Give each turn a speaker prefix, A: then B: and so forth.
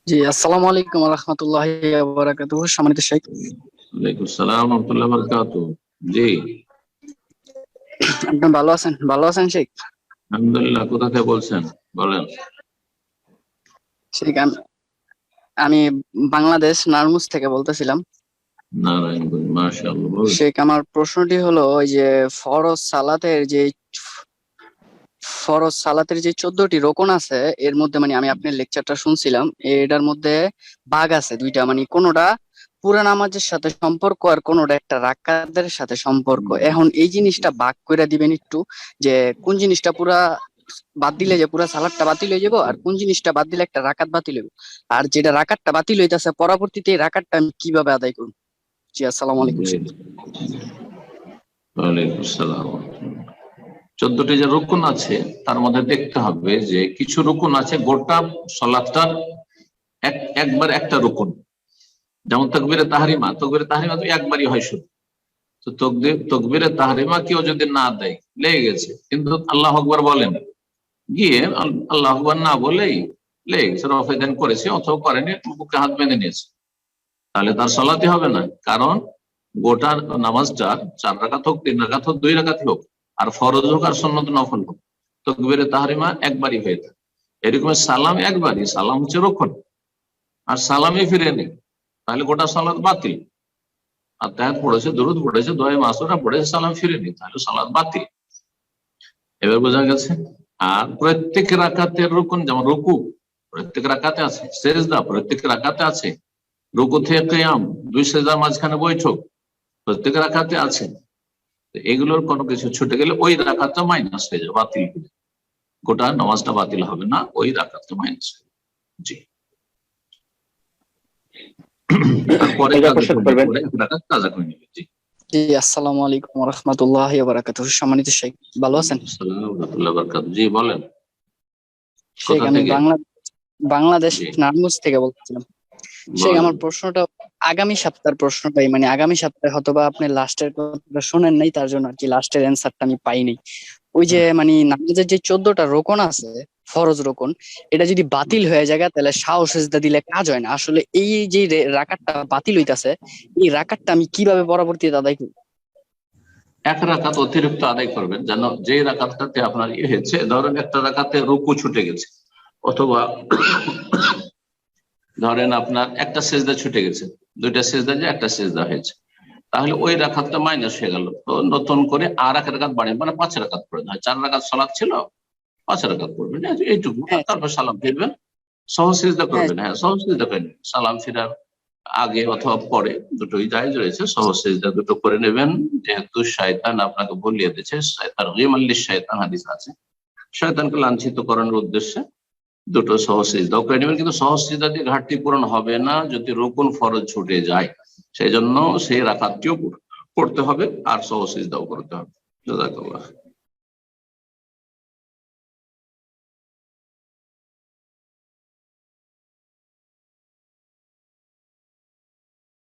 A: জি, আসসালামু আলাইকুম ওয়া রাহমাতুল্লাহি ওয়া বারাকাতুহু। সম্মানিত শেখ,
B: ওয়ালাইকুম সালাম ওয়া রাহমাতুল্লাহি ওয়া বারাকাতুহু। জি,
A: আপনি ভালো আছেন? ভালো আছেন শেখ?
B: আলহামদুলিল্লাহ। কোথা থেকে বলছেন বলেন?
A: শেখ, আমি বাংলাদেশ নারায়ণগঞ্জ থেকে বলতেছিলাম।
B: নারায়ণগঞ্জ, মাশাআল্লাহ। বলুন।
A: শেখ, আমার প্রশ্নটি হলো ওই যে ফরজ সালাতের যে 14টি রোকন আছে, এর মধ্যে মানে আমি আপনার লেকচারটা শুনছিলাম। এটার মধ্যে ভাগ আছে দুইটা, মানে কোনোটা পুরা নামাজের সাথে সম্পর্ক আর কোনোটা একটা রাকাতের সাথে সম্পর্ক। এখন এই জিনিসটা ভাগ করে দিবেন একটু, যে কোন জিনিসটা পুরা বাদ দিলে যে পুরা সালাদটা বাতিল হয়ে যাবো, আর কোন জিনিসটা বাদ দিলে একটা রাকাত বাতিল হইব, আর যেটা রাকাতটা বাতিল হইতাছে পরবর্তীতে এই রাকাতটা আমি কিভাবে আদায় করব? জি, আসসালামু আলাইকুম
B: জি,
A: শেখ।
B: ওয়ালাইকুম সালাম। 14টি যে রুকুন আছে তার মধ্যে দেখতে হবে যে কিছু রুকুন আছে গোটা সালাতটার একবার একটা রুকুন। যেমন তাকবীরে তাহরিমা তো একবারই হয় শুধু। তো তকবীরে তাহরিমা কেউ যদি না দেয়, লেগে গেছে, কিন্তু আল্লাহ আকবার বলেন, গিয়ে আল্লাহ আকবার না বলেই লেগে গেছে, রফে দান করেছে অথবা করেনি, বুকে হাত বেঁধে নিয়েছে, তাহলে তার সালাতে হবে না। কারণ গোটা নামাজটা 4 রাকাত হোক, 3 রাকাত হোক, 2 রাকাত হোক, আর ফরজ হোক আর সুন্নত নফল হোক, তাকবীরে তাহরিমা একবারই হয়ে থাকে। এরকম সালাম একবারই, সালাম হচ্ছে রক্ষণ, আর সালামই ফিরে নেই, তাহলে গোটা সালাত বাতিল। আর তাহাত পড়েছে, দরুদ পড়েছে, দোয়া মাসুরা পড়েছে, সালাম ফিরে নেই, তাহলে সালাত বাতিল। এবার বোঝা গেছে। আর প্রত্যেক রাকাতের রুকুন, যেমন রুকু প্রত্যেক রাকাতে আছে, সেজদা প্রত্যেক রাকাতে আছে, রুকু থেকে কিয়াম, 2 সেজদার মাঝখানে বৈঠক প্রত্যেক রাকাতে আছে। তো এগুলোর কোনো কিছু ছুটে গেলে ওই রাকাতটা মাইনাস হয়ে যাবে, বাতিল হয়ে যাবে। গোটা নামাজটা বাতিল হবে না, ওই রাকাতটা মাইনাস হয়ে যাবে। জি। আর পরে
C: এটা
B: কাজা
C: প্রশ্ন
B: করে নেবে,
C: করবেন।
B: পরে এক রাকাত কাজা করে নেবে। জি।
A: জি, আসসালামু আলাইকুম ওয়া রাহমাতুল্লাহি ওয়া বারাকাতুহু। সম্মানিত শেখ, ভালো আছেন?
B: আসসালামু আলাইকুম ওয়া রাহমাতুল্লাহি ওয়া বারাকাতুহু। জি বলেন।
A: শেখ,
B: কোথা
A: আমি
B: থেকে?
A: বাংলাদেশ
B: জি
A: নারায়ণগঞ্জ থেকে বলছিলাম। শেখ,
B: বলেন।
A: আমার প্রশ্নটা আগামী সপ্তাহের প্রশ্নটাই, মানে আগামী সপ্তাহে হয়তোবা আপনি লাস্টের কথাটা শোনেন নাই, তার জন্য আর কি লাস্টের অ্যান্সারটা আমি পাইনি। ওই যে মানে নামাজের যে 14টা রোকন আছে, ফরজ রোকন, এটা যদি বাতিল হয়ে যায় তাহলে সাও সেজদা দিলে কাজ হয় না। আসলে এই যে রাকাতটা বাতিল হইতাছে, এই রাকাতটা আমি কিভাবে পরবর্তীতে আদায় করব?
B: এক রাকাত অতিরিক্ত আদায় করবেন, যেন যে রাকাতটাতে আপনার হয়েছে, ধরেন একটা রাকাতে রুকু ছুটে গেছে, অথবা ধরেন আপনার একটা সেজদা ছুটে গেছে, 2টা সেজদা যে একটা সেজদা হয়েছে, তাহলে ওই রাকাতটা মাইনাস হয়ে গেল। তো নতুন করে আর এক রাকাত বাড়েন, মানে 5 রাকাত পড়বেন। হয় 4 রাকাত সালাত ছিল, 5 রাকাত পড়বেন, এইটুকু। আর
A: হ্যাঁ,
B: তারপর সালাম ফিরবেন, সহজ সিজদা
A: হ্যাঁ,
B: করবেন। হ্যাঁ, সহজ সিজদা করেন, সালাম ফিরার আগে অথবা পরে, দুটোই জায়েজ রয়েছে। সহজ সিজদা দুটো করে নেবেন, যেহেতু শয়তান আপনাকে বলিয়ে দিচ্ছে, শয়তান হাদিস আছে, শয়তানকে লাঞ্ছিত করানোর উদ্দেশ্যে দুটো সহজ সিজদাও করে নেবেন। কিন্তু সহজ সিজদা দিয়ে ঘাটতি পূরণ হবে না যদি রুকুন ফরজ ছুটে যায়, সেই জন্য সেই রাকাতটিও পড়তে হবে আর সহজ সিজদাও করতে হবে। জাযাকাল্লাহ।